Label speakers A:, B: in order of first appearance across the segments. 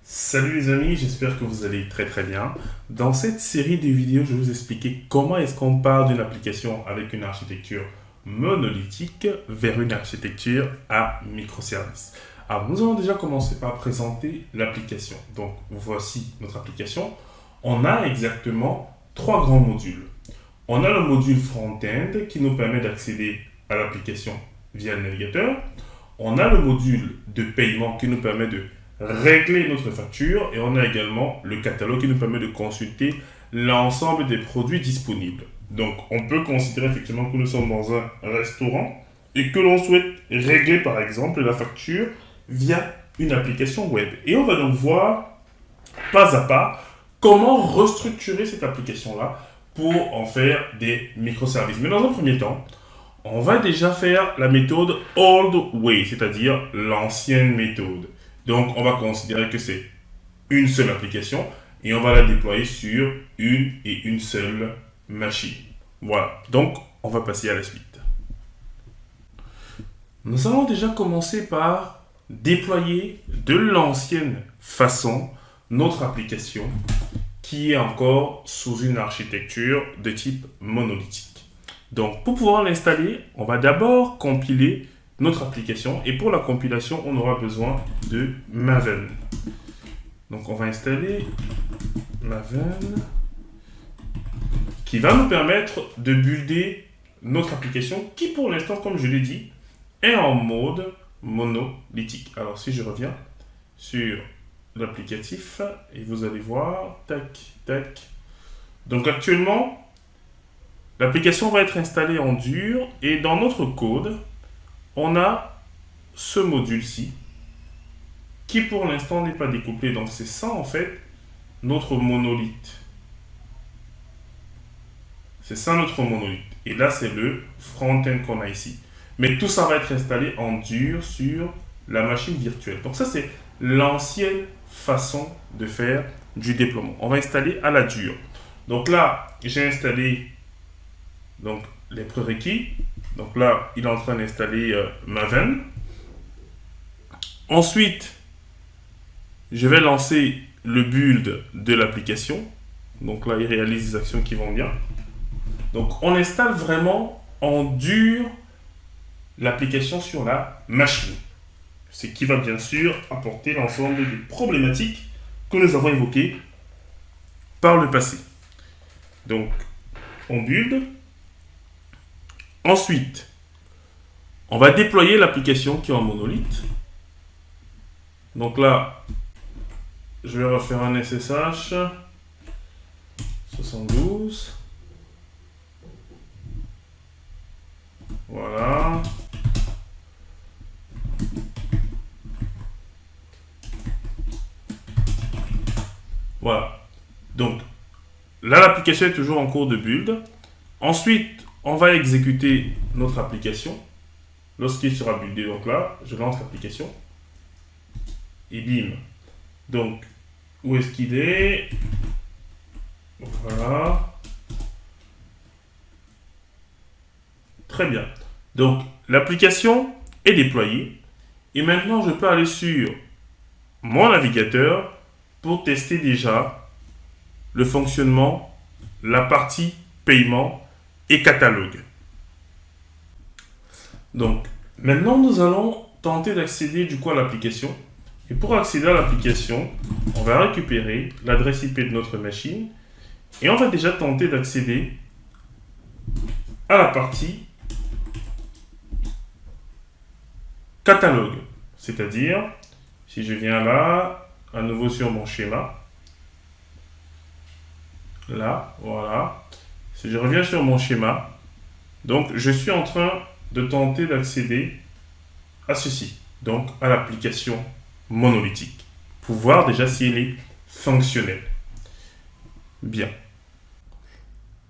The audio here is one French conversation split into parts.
A: Salut les amis, j'espère que vous allez très très bien. Dans cette série de vidéos, je vais vous expliquer comment est-ce qu'on part d'une application avec une architecture monolithique vers une architecture à microservices. Alors nous allons déjà commencer par présenter l'application. Donc voici notre application. On a exactement trois grands modules. On a le module front-end qui nous permet d'accéder à l'application via le navigateur. On a le module de paiement qui nous permet de régler notre facture et on a également le catalogue qui nous permet de consulter l'ensemble des produits disponibles. Donc on peut considérer effectivement que nous sommes dans un restaurant et que l'on souhaite régler par exemple la facture via une application web. Et on va donc voir pas à pas comment restructurer cette application-là pour en faire des microservices. Mais dans un premier temps, on va déjà faire la méthode old way, c'est-à-dire l'ancienne méthode. Donc, on va considérer que c'est une seule application et on va la déployer sur une et une seule machine. Voilà. Donc, on va passer à la suite. Nous allons déjà commencer par déployer de l'ancienne façon notre application qui est encore sous une architecture de type monolithique. Donc, pour pouvoir l'installer, on va d'abord compiler notre application et pour la compilation, on aura besoin de Maven. Donc, on va installer Maven qui va nous permettre de builder notre application qui, pour l'instant, comme je l'ai dit, est en mode monolithique. Alors, si je reviens sur l'applicatif et vous allez voir, tac, tac. Donc, actuellement, l'application va être installée en dur et dans notre code, on a ce module-ci qui pour l'instant n'est pas découplé. Donc c'est ça en fait notre monolithe. C'est ça notre monolithe. Et là c'est le front-end qu'on a ici. Mais tout ça va être installé en dur sur la machine virtuelle. Donc ça c'est l'ancienne façon de faire du déploiement. On va installer à la dure. Donc là j'ai installé donc les prérequis. Donc là, il est en train d'installer Maven. Ensuite, je vais lancer le build de l'application. Donc là, il réalise des actions qui vont bien. Donc, on installe vraiment en dur l'application sur la machine. Ce qui va bien sûr apporter l'ensemble des problématiques que nous avons évoquées par le passé. Donc, on build. Ensuite, on va déployer l'application qui est en monolithe. Donc là, je vais refaire un SSH 72. Voilà. Voilà. Donc, là, l'application est toujours en cours de build. Ensuite, on va exécuter notre application lorsqu'il sera buildé. Donc là, je lance l'application et bim. Donc, où est-ce qu'il est? Voilà. Très bien. Donc, l'application est déployée et maintenant, je peux aller sur mon navigateur pour tester déjà le fonctionnement, la partie paiement et catalogue. Donc, maintenant, nous allons tenter d'accéder du coup à l'application. Et pour accéder à l'application, on va récupérer l'adresse IP de notre machine et on va déjà tenter d'accéder à la partie catalogue. C'est-à-dire, si je viens là, à nouveau sur mon schéma, là, voilà. Si je reviens sur mon schéma, donc je suis en train de tenter d'accéder à ceci, donc à l'application monolithique, pour voir déjà si elle est fonctionnelle. Bien.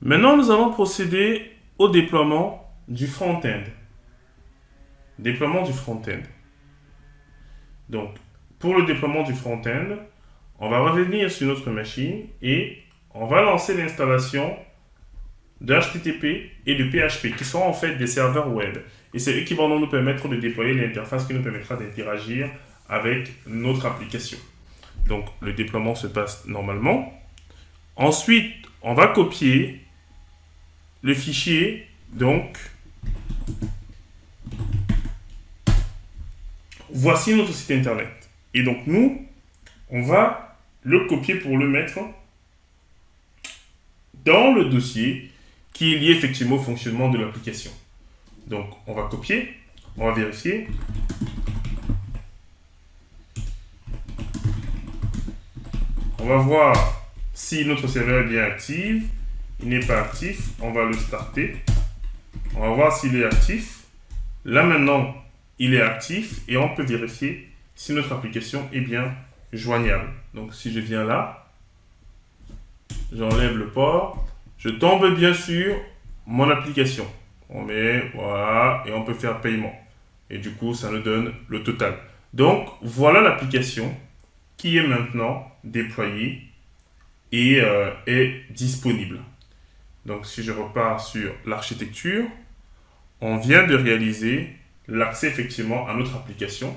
A: Maintenant, nous allons procéder au déploiement du front-end. Déploiement du front-end. Donc, pour le déploiement du front-end, on va revenir sur notre machine et on va lancer l'installation de HTTP et de PHP, qui sont en fait des serveurs web. Et c'est eux qui vont nous permettre de déployer l'interface qui nous permettra d'interagir avec notre application. Donc, le déploiement se passe normalement. Ensuite, on va copier le fichier. Donc, voici notre site internet. Et donc, nous, on va le copier pour le mettre dans le dossier qui est lié effectivement au fonctionnement de l'application. Donc, on va copier, on va vérifier. On va voir si notre serveur est bien actif. Il n'est pas actif, on va le starter. On va voir s'il est actif. Là maintenant, il est actif et on peut vérifier si notre application est bien joignable. Donc si je viens là, j'enlève le port, je tombe bien sur mon application. On met, voilà, et on peut faire paiement. Et du coup, ça nous donne le total. Donc voilà l'application qui est maintenant déployée et est disponible. Donc si je repars sur l'architecture, on vient de réaliser l'accès effectivement à notre application.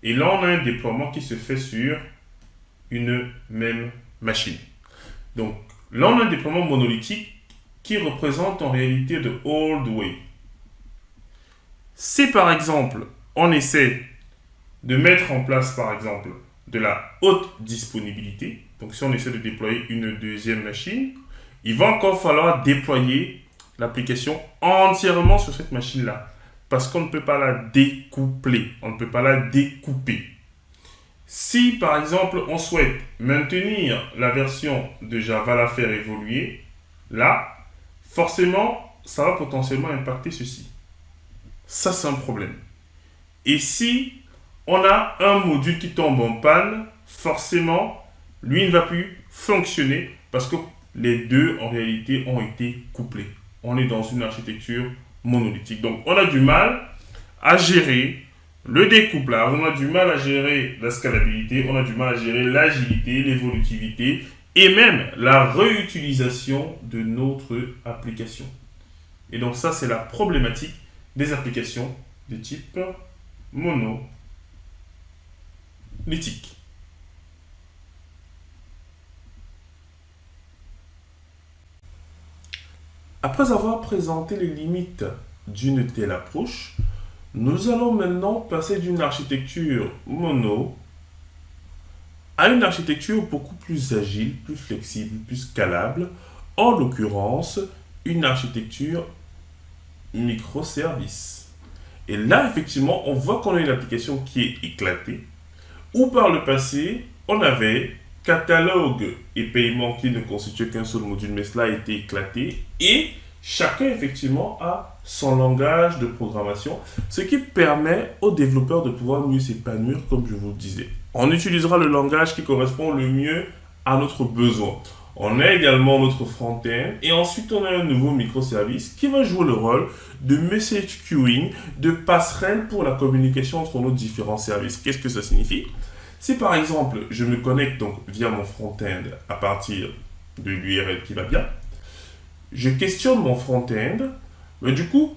A: Et là, on a un déploiement qui se fait sur une même machine. Donc là, on a un déploiement monolithique qui représente en réalité the old way. Si par exemple, on essaie de mettre en place par exemple de la haute disponibilité, donc si on essaie de déployer une deuxième machine, il va encore falloir déployer l'application entièrement sur cette machine-là. Parce qu'on ne peut pas la découpler, on ne peut pas la découper. Si par exemple on souhaite maintenir la version de Java, la faire évoluer, là, forcément, ça va potentiellement impacter ceci. Ça, c'est un problème. Et si on a un module qui tombe en panne, forcément, lui ne va plus fonctionner parce que les deux, en réalité, ont été couplés. On est dans une architecture monolithique. Donc, on a du mal à gérer le découplage, on a du mal à gérer la scalabilité, on a du mal à gérer l'agilité, l'évolutivité et même la réutilisation de notre application. Et donc, ça, c'est la problématique des applications de type monolithique. Après avoir présenté les limites d'une telle approche, nous allons maintenant passer d'une architecture mono à une architecture beaucoup plus agile, plus flexible, plus scalable, en l'occurrence une architecture microservice. Et là, effectivement, on voit qu'on a une application qui est éclatée, où par le passé, on avait catalogue et paiement qui ne constituaient qu'un seul module, mais cela a été éclaté et chacun effectivement a son langage de programmation, ce qui permet aux développeurs de pouvoir mieux s'épanouir, comme je vous le disais. On utilisera le langage qui correspond le mieux à notre besoin. On a également notre front-end et ensuite on a un nouveau microservice qui va jouer le rôle de message queuing, de passerelle pour la communication entre nos différents services. Qu'est-ce que ça signifie? Si par exemple, je me connecte donc via mon front-end à partir de l'URL qui va bien, je questionne mon front-end, mais du coup,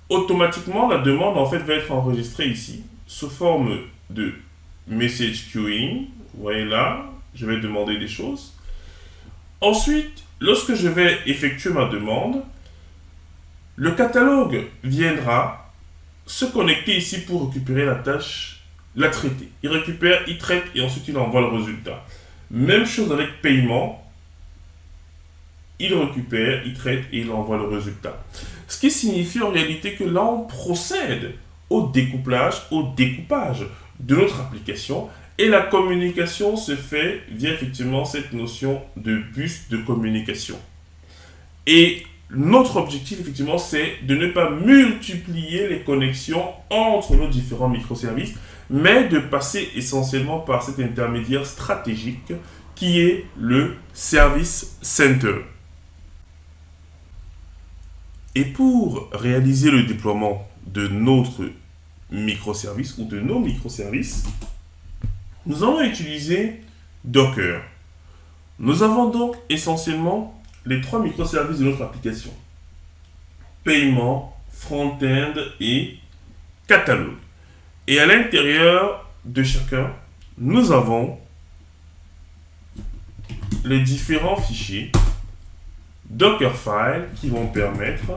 A: automatiquement, la demande en fait va être enregistrée ici, sous forme de message queuing. Vous voyez là, je vais demander des choses. Ensuite, lorsque je vais effectuer ma demande, le catalogue viendra se connecter ici pour récupérer la tâche, la traiter. Il récupère, il traite et ensuite il envoie le résultat. Même chose avec paiement. Il récupère, il traite et il envoie le résultat. Ce qui signifie en réalité que là, on procède au découplage, au découpage de notre application et la communication se fait via effectivement cette notion de bus de communication. Et notre objectif, effectivement, c'est de ne pas multiplier les connexions entre nos différents microservices, mais de passer essentiellement par cet intermédiaire stratégique qui est le Service Center. Et pour réaliser le déploiement de notre microservice ou de nos microservices, nous allons utiliser Docker. Nous avons donc essentiellement les trois microservices de notre application. Paiement, front-end et catalogue. Et à l'intérieur de chacun, nous avons les différents fichiers Dockerfile qui vont permettre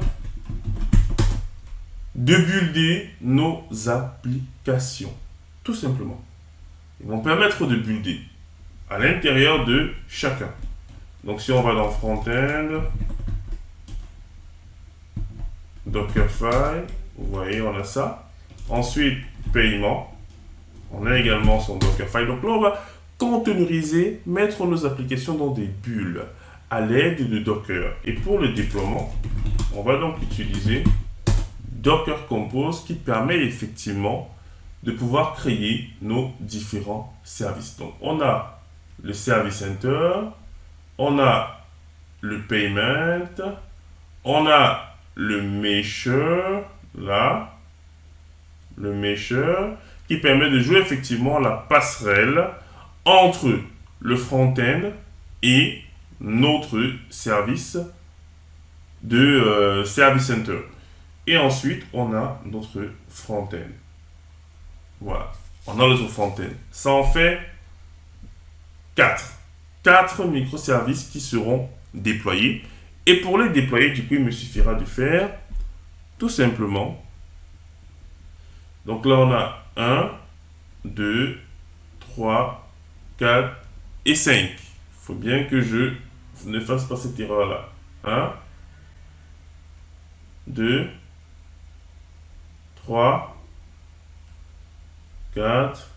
A: de builder nos applications. Tout simplement. Ils vont permettre de builder à l'intérieur de chacun. Donc si on va dans Front-End, Dockerfile, vous voyez, on a ça. Ensuite, paiement. On a également son Dockerfile. Donc là, on va containeriser, mettre nos applications dans des bulles à l'aide de Docker. Et pour le déploiement, on va donc utiliser Docker Compose qui permet effectivement de pouvoir créer nos différents services. Donc, on a le Service Center, on a le Payment, on a le Mesher, là, le Mesher, qui permet de jouer effectivement la passerelle entre le front-end et notre service de Service Center. Et ensuite, on a notre front-end. Voilà, on a notre front-end. Ça en fait 4. 4 microservices qui seront déployés. Et pour les déployer, du coup, il me suffira de faire tout simplement. Donc là, on a 1, 2, 3, 4 et 5. Il faut bien que je ne fasse pas cette erreur-là. 1, 2, 3, 4.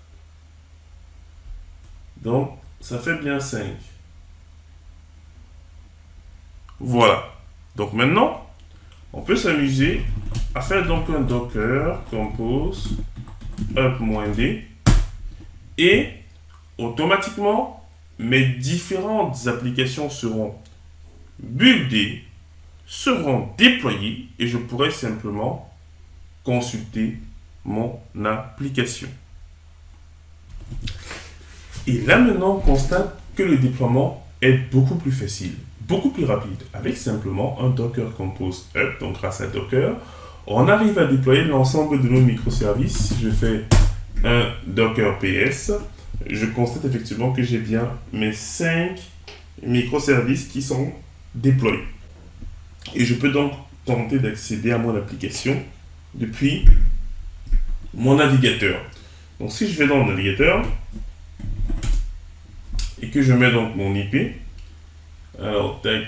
A: Donc, ça fait bien 5. Voilà. Donc maintenant, on peut s'amuser à faire donc un Docker Compose up-d et automatiquement, mes différentes applications seront buildées, seront déployées et je pourrai simplement consulter mon application. Et là maintenant, on constate que le déploiement est beaucoup plus facile, beaucoup plus rapide, avec simplement un Docker Compose Up. Donc grâce à Docker, on arrive à déployer l'ensemble de nos microservices. Si je fais un Docker PS, je constate effectivement que j'ai bien mes 5 microservices qui sont déployés. Et je peux donc tenter d'accéder à mon application depuis mon navigateur. Donc si je vais dans le navigateur et que je mets donc mon IP, alors tac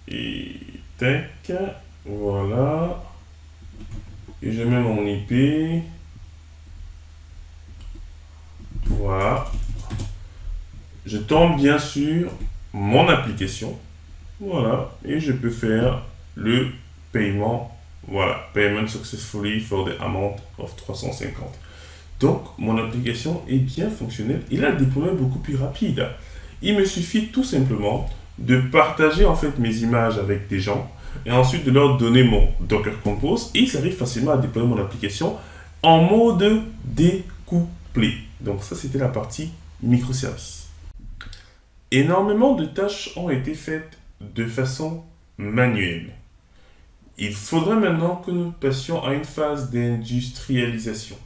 A: et tac, voilà, et je mets mon IP, voilà, je tombe bien sur mon application, voilà, et je peux faire le paiement, voilà, payment successfully for the amount of 350. Donc, mon application est bien fonctionnelle et là, le déploiement est beaucoup plus rapide. Il me suffit tout simplement de partager en fait mes images avec des gens et ensuite de leur donner mon Docker Compose et ils arrivent facilement à déployer mon application en mode découplé. Donc ça, c'était la partie microservices. Énormément de tâches ont été faites de façon manuelle. Il faudrait maintenant que nous passions à une phase d'industrialisation.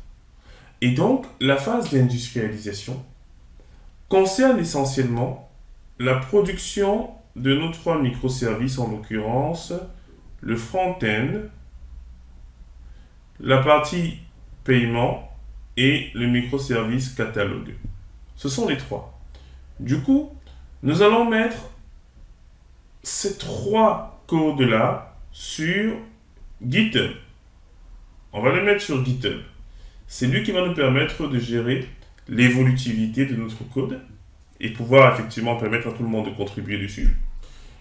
A: Et donc, la phase d'industrialisation concerne essentiellement la production de nos 3 microservices, en l'occurrence le front-end, la partie paiement et le microservice catalogue. Ce sont les 3. Du coup, nous allons mettre ces 3 codes-là sur GitHub. On va les mettre sur GitHub. C'est lui qui va nous permettre de gérer l'évolutivité de notre code et pouvoir effectivement permettre à tout le monde de contribuer dessus.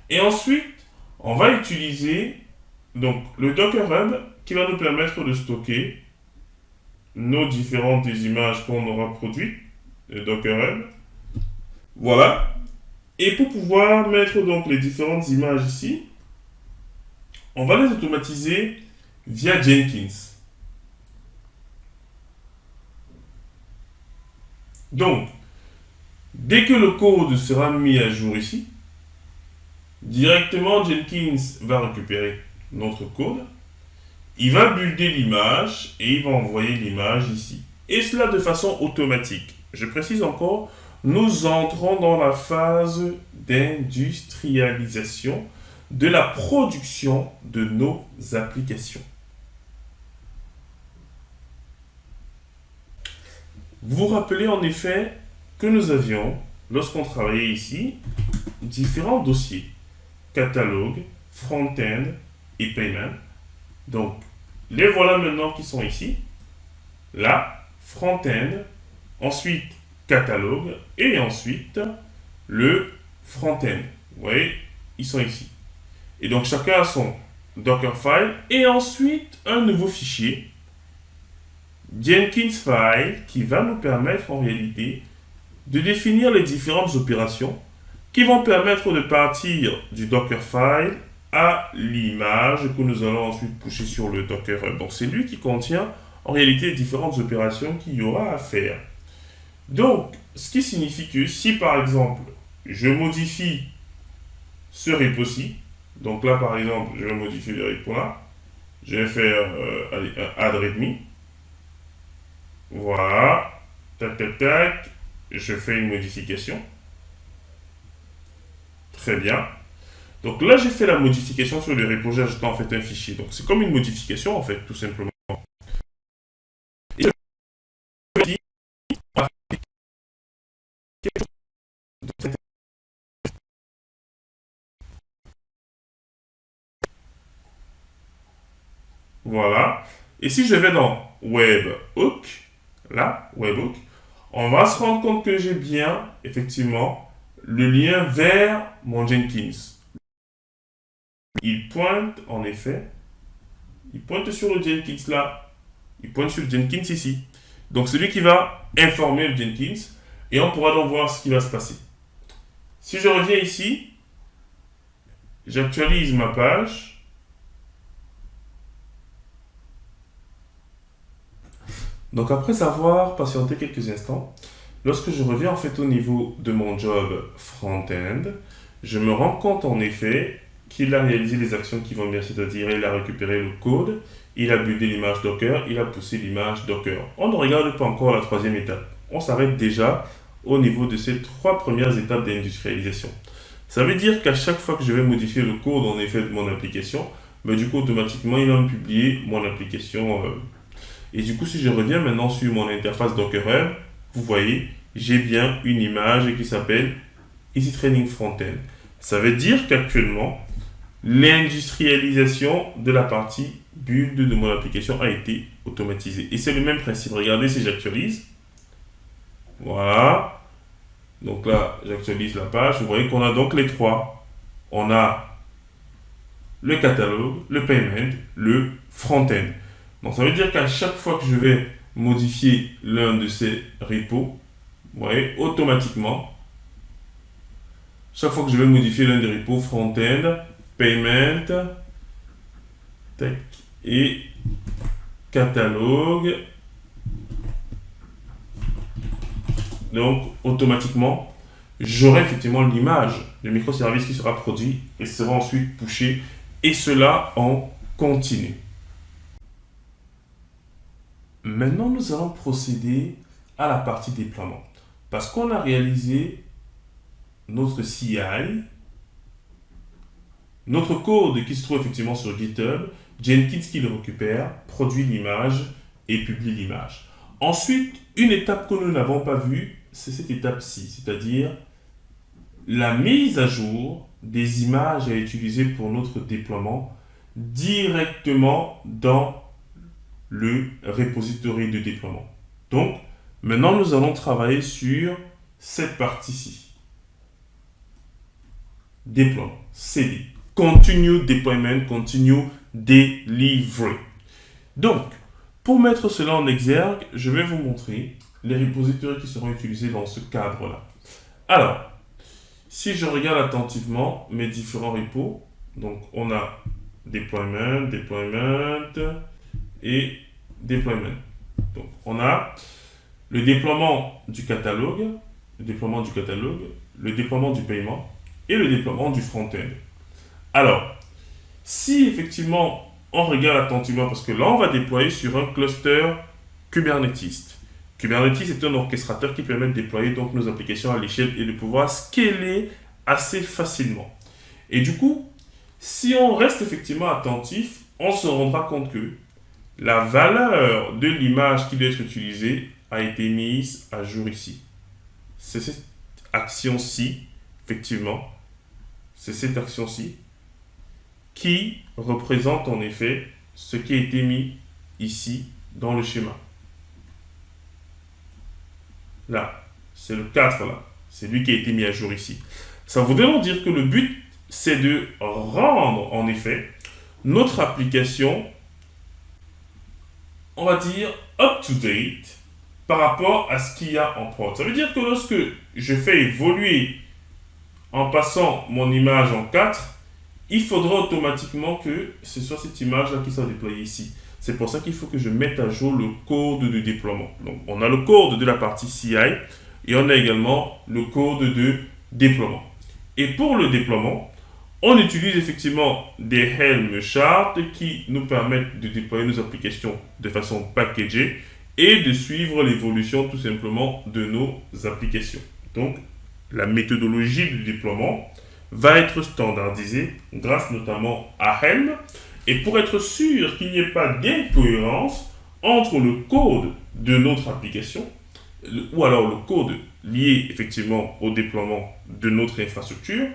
A: Et ensuite, on va utiliser donc le Docker Hub qui va nous permettre de stocker nos différentes images qu'on aura produites, le Docker Hub. Voilà. Et pour pouvoir mettre donc les différentes images ici, on va les automatiser via Jenkins. Donc, dès que le code sera mis à jour ici, directement Jenkins va récupérer notre code, il va builder l'image et il va envoyer l'image ici. Et cela de façon automatique. Je précise encore, nous entrons dans la phase d'industrialisation de la production de nos applications. Vous vous rappelez en effet que nous avions, lorsqu'on travaillait ici, différents dossiers, catalogue, front-end et paiement. Donc, les voilà maintenant qui sont ici. Là, front-end, ensuite catalogue et ensuite le front-end. Vous voyez, ils sont ici. Et donc, chacun a son Dockerfile et ensuite un nouveau fichier Jenkins File qui va nous permettre en réalité de définir les différentes opérations qui vont permettre de partir du Dockerfile à l'image que nous allons ensuite pusher sur le Docker Hub. Donc c'est lui qui contient en réalité les différentes opérations qu'il y aura à faire. Donc, ce qui signifie que si par exemple je modifie ce repo-ci, donc là par exemple je vais modifier le repo là, je vais faire un add readme. Voilà, tac tac tac, je fais une modification. Très bien. Donc là, j'ai fait la modification sur le repo, j'ai ajouté en fait un fichier. Donc c'est comme une modification en fait, tout simplement. Et voilà. Et si je vais dans Webhook, là, Webhook, on va se rendre compte que j'ai bien, effectivement, le lien vers mon Jenkins. Il pointe, en effet, il pointe sur le Jenkins là. Il pointe sur le Jenkins ici. Donc, c'est lui qui va informer le Jenkins et on pourra donc voir ce qui va se passer. Si je reviens ici, j'actualise ma page. Donc, après avoir patienté quelques instants, lorsque je reviens en fait au niveau de mon job front-end, je me rends compte en effet qu'il a réalisé les actions qui vont bien, c'est-à-dire il a récupéré le code, il a buildé l'image Docker, il a poussé l'image Docker. On ne regarde pas encore la troisième étape. On s'arrête déjà au niveau de ces trois premières étapes d'industrialisation. Ça veut dire qu'à chaque fois que je vais modifier le code en effet de mon application, mais du coup automatiquement il va me publier mon application. Et du coup si je reviens maintenant sur mon interface Docker Hub, vous voyez, j'ai bien une image qui s'appelle Easy Training Frontend. Ça veut dire qu'actuellement, l'industrialisation de la partie build de mon application a été automatisée. Et c'est le même principe. Regardez si j'actualise. Voilà. Donc là, j'actualise la page. Vous voyez qu'on a donc les trois. On a le catalogue, le payment, le front-end. Donc ça veut dire qu'à chaque fois que je vais modifier l'un de ces repos, vous voyez, automatiquement, chaque fois que je vais modifier l'un des repos, front-end, payment, tac, et catalogue, donc automatiquement, j'aurai effectivement l'image de microservice qui sera produit et sera ensuite pushé, et cela en continu. Maintenant, nous allons procéder à la partie déploiement. Parce qu'on a réalisé notre CI, notre code qui se trouve effectivement sur GitHub, Jenkins qui le récupère, produit l'image et publie l'image. Ensuite, une étape que nous n'avons pas vue, c'est cette étape-ci, c'est-à-dire la mise à jour des images à utiliser pour notre déploiement directement dans le repository de déploiement. Donc, maintenant, nous allons travailler sur cette partie-ci. Déploiement, CD, Continue Deployment, Continue Delivery. Donc, pour mettre cela en exergue, je vais vous montrer les repositories qui seront utilisés dans ce cadre-là. Alors, si je regarde attentivement mes différents repos, donc on a Deployment, Deployment et Deployment. Donc, on a le déploiement du catalogue, le déploiement du paiement et le déploiement du front-end. Alors, si effectivement on regarde attentivement, parce que là on va déployer sur un cluster Kubernetes. Kubernetes est un orchestrateur qui permet de déployer donc nos applications à l'échelle et de pouvoir scaler assez facilement. Et du coup, si on reste effectivement attentif, on se rendra compte que la valeur de l'image qui doit être utilisée a été mise à jour ici. C'est cette action-ci, effectivement, c'est cette action-ci qui représente en effet ce qui a été mis ici dans le schéma. Là, c'est le 4 là, c'est lui qui a été mis à jour ici. Ça voudrait donc dire que le but, c'est de rendre en effet notre application, on va dire, up-to-date par rapport à ce qu'il y a en prod. Ça veut dire que lorsque je fais évoluer en passant mon image en 4, il faudra automatiquement que ce soit cette image-là qui soit déployée ici. C'est pour ça qu'il faut que je mette à jour le code de déploiement. Donc, on a le code de la partie CI et on a également le code de déploiement. Et pour le déploiement, on utilise effectivement des Helm charts qui nous permettent de déployer nos applications de façon packagée et de suivre l'évolution tout simplement de nos applications. Donc, la méthodologie du déploiement va être standardisée grâce notamment à Helm. Et pour être sûr qu'il n'y ait pas d'incohérence entre le code de notre application ou alors le code lié effectivement au déploiement de notre infrastructure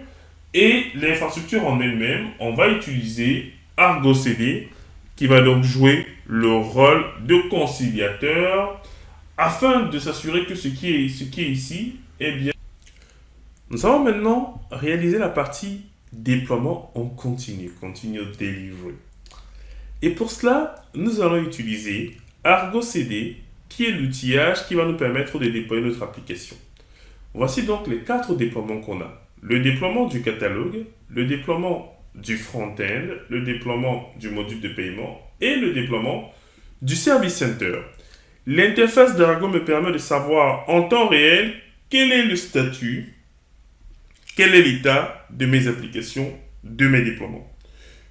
A: et l'infrastructure en elle-même, on va utiliser Argo CD qui va donc jouer le rôle de conciliateur afin de s'assurer que ce qui est ici est bien. Nous allons maintenant réaliser la partie déploiement en continu, continue delivery. Et pour cela, nous allons utiliser Argo CD, qui est l'outillage qui va nous permettre de déployer notre application. Voici donc les 4 déploiements qu'on a. Le déploiement du catalogue, le déploiement du front-end, le déploiement du module de paiement et le déploiement du Service Center. L'interface d'Argo me permet de savoir en temps réel quel est le statut, quel est l'état de mes applications, de mes déploiements.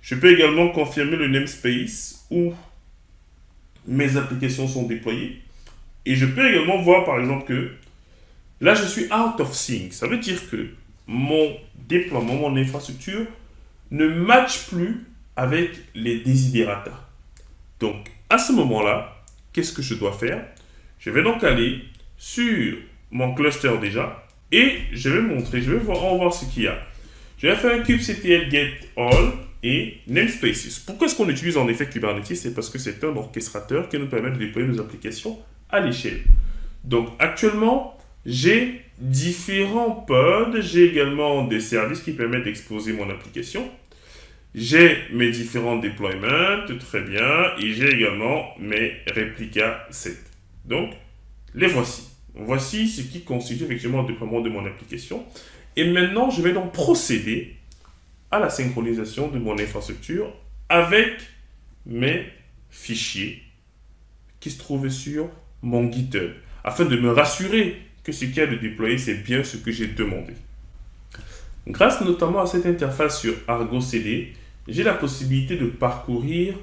A: Je peux également confirmer le namespace où mes applications sont déployées. Et je peux également voir par exemple que là je suis out of sync. Ça veut dire que mon déploiement, mon infrastructure ne matche plus avec les desiderata. Donc à ce moment-là, qu'est-ce que je dois faire? Je vais donc aller sur mon cluster déjà. Et je vais montrer, on va voir ce qu'il y a. Je vais faire un kubectl get all et namespaces. Pourquoi est-ce qu'on utilise en effet Kubernetes? C'est parce que c'est un orchestrateur qui nous permet de déployer nos applications à l'échelle. Donc actuellement, j'ai différents pods, j'ai également des services qui permettent d'exposer mon application. J'ai mes différents deployments, très bien, et j'ai également mes réplica sets. Donc, les voici. Voici ce qui constitue effectivement le déploiement de mon application. Et maintenant, je vais donc procéder à la synchronisation de mon infrastructure avec mes fichiers qui se trouvent sur mon GitHub, afin de me rassurer que ce qu'il y a de déployé, c'est bien ce que j'ai demandé. Grâce notamment à cette interface sur Argo CD, j'ai la possibilité de parcourir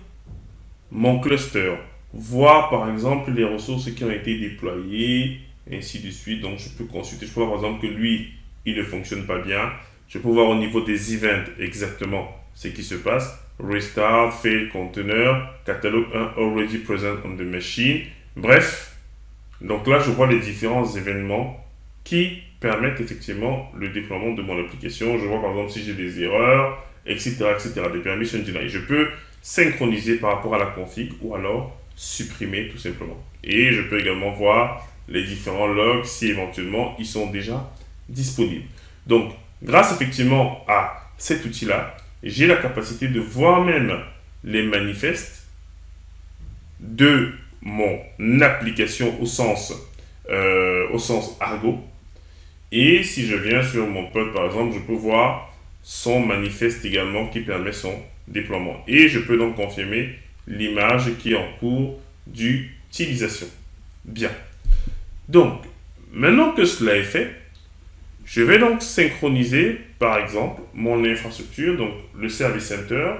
A: mon cluster, voir par exemple les ressources qui ont été déployées, ainsi de suite. Donc je peux consulter, je peux voir par exemple que lui, il ne fonctionne pas bien. Je peux voir au niveau des events exactement ce qui se passe. Restart, fail container, catalogue 1 already present on the machine. Bref, donc là je vois les différents événements qui permettent effectivement le déploiement de mon application. Je vois par exemple si j'ai des erreurs, etc., des permission denied. Je peux synchroniser par rapport à la config ou alors supprimer tout simplement. Et je peux également voir les différents logs si éventuellement ils sont déjà disponibles. Donc, grâce effectivement à cet outil-là, j'ai la capacité de voir même les manifestes de mon application au sens Argo. Et si je viens sur mon pod par exemple, je peux voir son manifeste également qui permet son déploiement. Et je peux donc confirmer l'image qui est en cours d'utilisation. Bien. Donc, maintenant que cela est fait, je vais donc synchroniser, par exemple, mon infrastructure, donc le Service Center.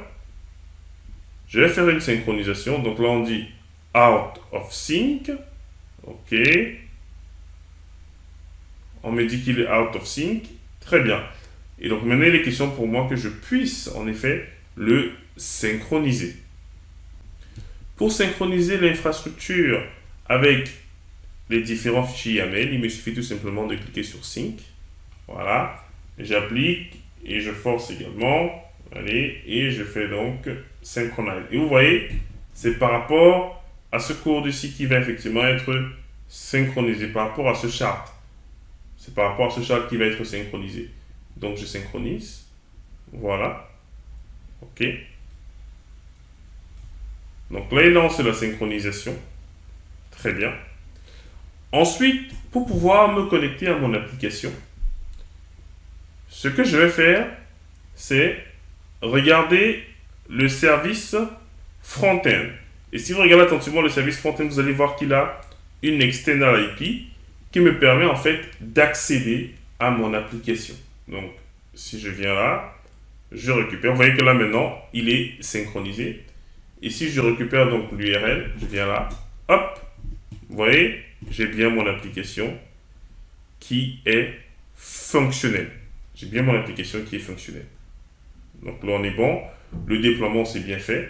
A: Je vais faire une synchronisation. Donc là, on dit out of sync. OK. On me dit qu'il est out of sync. Très bien. Et donc maintenant, il est question pour moi que je puisse en effet le synchroniser. Pour synchroniser l'infrastructure avec les différents fichiers YAML, il me suffit tout simplement de cliquer sur Sync. Voilà. J'applique et je force également. Allez, et je fais donc Synchronize. Et vous voyez, c'est par rapport à ce code-ci qui va effectivement être synchronisé, par rapport à ce chart. C'est par rapport à ce chart qui va être synchronisé. Donc je synchronise. Voilà. OK. Donc là, il lance la synchronisation. Très bien. Ensuite, pour pouvoir me connecter à mon application, ce que je vais faire, c'est regarder le service front-end. Et si vous regardez attentivement le service front-end, vous allez voir qu'il a une external IP qui me permet en fait d'accéder à mon application. Donc, si je viens là, je récupère. Vous voyez que là maintenant, il est synchronisé. Et si je récupère donc l'URL, je viens là, hop, vous voyez, j'ai bien mon application qui est fonctionnelle. J'ai bien mon application qui est fonctionnelle. Donc là, on est bon. Le déploiement, c'est bien fait.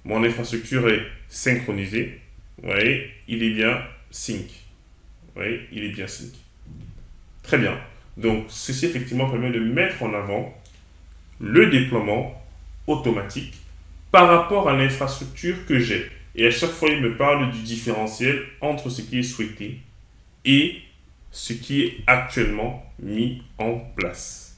A: Mon infrastructure est synchronisée. Vous voyez, il est bien sync. Vous voyez, il est bien sync. Très bien. Donc, ceci effectivement permet de mettre en avant le déploiement automatique par rapport à l'infrastructure que j'ai. Et à chaque fois, il me parle du différentiel entre ce qui est souhaité et ce qui est actuellement mis en place.